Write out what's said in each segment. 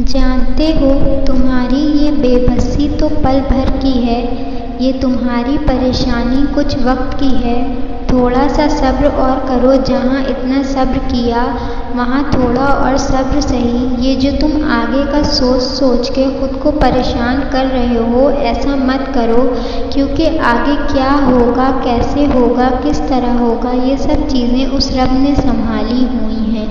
جانتے ہو تمہاری یہ بے بسی تو پل بھر کی ہے، یہ تمہاری پریشانی کچھ وقت کی ہے۔ تھوڑا سا صبر اور کرو، جہاں اتنا صبر کیا وہاں تھوڑا اور صبر صحیح۔ یہ جو تم آگے کا سوچ سوچ کے خود کو پریشان کر رہے ہو، ایسا مت کرو، کیونکہ آگے کیا ہوگا، کیسے ہوگا، کس طرح ہوگا، یہ سب چیزیں اس رب نے سنبھالی ہوئی ہیں،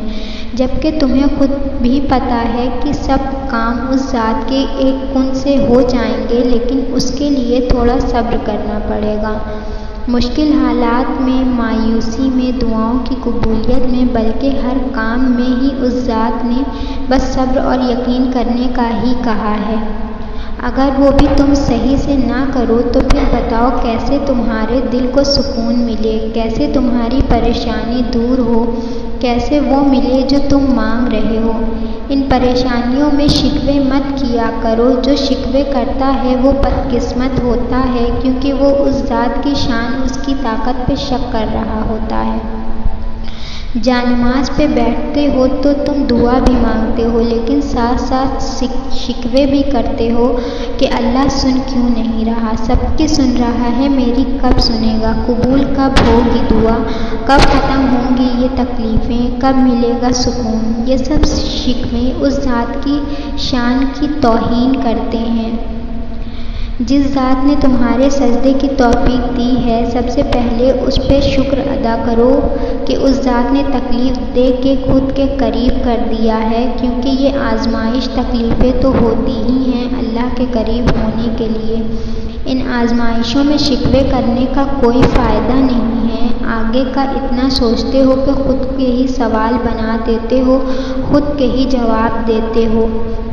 جبکہ تمہیں خود بھی پتہ ہے کہ سب کام اس ذات کے ایک کن سے ہو جائیں گے، لیکن اس کے لیے تھوڑا صبر کرنا پڑے گا۔ مشکل حالات میں، مایوسی میں، دعاؤں کی قبولیت میں، بلکہ ہر کام میں ہی اس ذات نے بس صبر اور یقین کرنے کا ہی کہا ہے۔ اگر وہ بھی تم صحیح سے نہ کرو تو پھر بتاؤ کیسے تمہارے دل کو سکون ملے، کیسے تمہاری پریشانی دور ہو، کیسے وہ ملے جو تم مانگ رہے ہو۔ ان پریشانیوں میں شکوے مت کیا کرو، جو شکوے کرتا ہے وہ بدقسمت ہوتا ہے، کیونکہ وہ اس ذات کی شان، اس کی طاقت پہ شک کر رہا ہوتا ہے۔ جانماز پہ بیٹھتے ہو تو تم دعا بھی مانگتے ہو، لیکن ساتھ ساتھ شکوے بھی کرتے ہو کہ اللہ سن کیوں نہیں رہا، سب کی سن رہا ہے، میری کب سنے گا، قبول کب ہوگی دعا، کب ختم ہوں گی یہ تکلیفیں، کب ملے گا سکون۔ یہ سب شکوے اس ذات کی شان کی توہین کرتے ہیں۔ جس ذات نے تمہارے سجدے کی توفیق دی ہے، سب سے پہلے اس پہ شکر ادا کرو کہ اس ذات نے تکلیف دے کے خود کے قریب کر دیا ہے، کیونکہ یہ آزمائش، تکلیفیں تو ہوتی ہی ہیں اللہ کے قریب ہونے کے لیے۔ ان آزمائشوں میں شکوے کرنے کا کوئی فائدہ نہیں ہے۔ آگے کا اتنا سوچتے ہو کہ خود کے ہی سوال بنا دیتے ہو، خود کے ہی جواب دیتے ہو،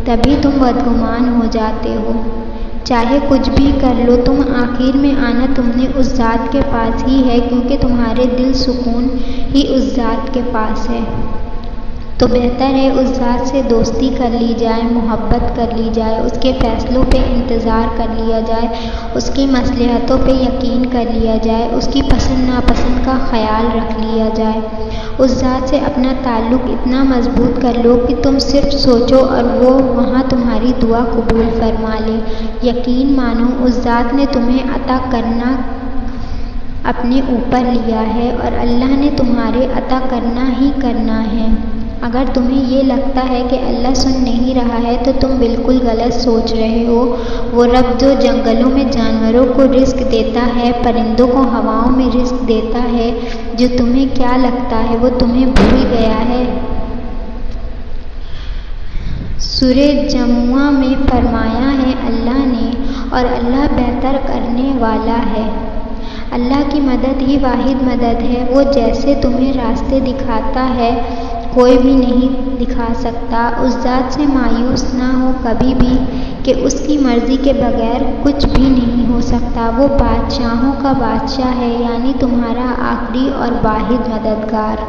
تبھی تم بدگمان ہو جاتے ہو۔ چاہے کچھ بھی کر لو، تم آخر میں آنا تم نے اس ذات کے پاس ہی ہے، کیونکہ تمہارے دل سکون ہی اس ذات کے پاس ہے۔ تو بہتر ہے اس ذات سے دوستی کر لی جائے، محبت کر لی جائے، اس کے فیصلوں پہ انتظار کر لیا جائے، اس کی مصلحتوں پہ یقین کر لیا جائے، اس کی پسند ناپسند کا خیال رکھ لیا جائے۔ اس ذات سے اپنا تعلق اتنا مضبوط کر لو کہ تم صرف سوچو اور وہ وہاں تمہاری دعا قبول فرما لے۔ یقین مانو اس ذات نے تمہیں عطا کرنا اپنے اوپر لیا ہے، اور اللہ نے تمہارے عطا کرنا ہی کرنا ہے۔ اگر تمہیں یہ لگتا ہے کہ اللہ سن نہیں رہا ہے تو تم بالکل غلط سوچ رہے ہو۔ وہ رب جو جنگلوں میں جانوروں کو رزق دیتا ہے، پرندوں کو ہواؤں میں رزق دیتا ہے، جو تمہیں کیا لگتا ہے وہ تمہیں بھول گیا ہے؟ سورہ جمعہ میں فرمایا ہے اللہ نے، اور اللہ بہتر کرنے والا ہے۔ اللہ کی مدد ہی واحد مدد ہے۔ وہ جیسے تمہیں راستے دکھاتا ہے، کوئی بھی نہیں دکھا سکتا۔ اس ذات سے مایوس نہ ہو کبھی بھی کہ اس کی مرضی کے بغیر کچھ بھی نہیں ہو سکتا۔ وہ بادشاہوں کا بادشاہ ہے، یعنی تمہارا آخری اور واحد مددگار۔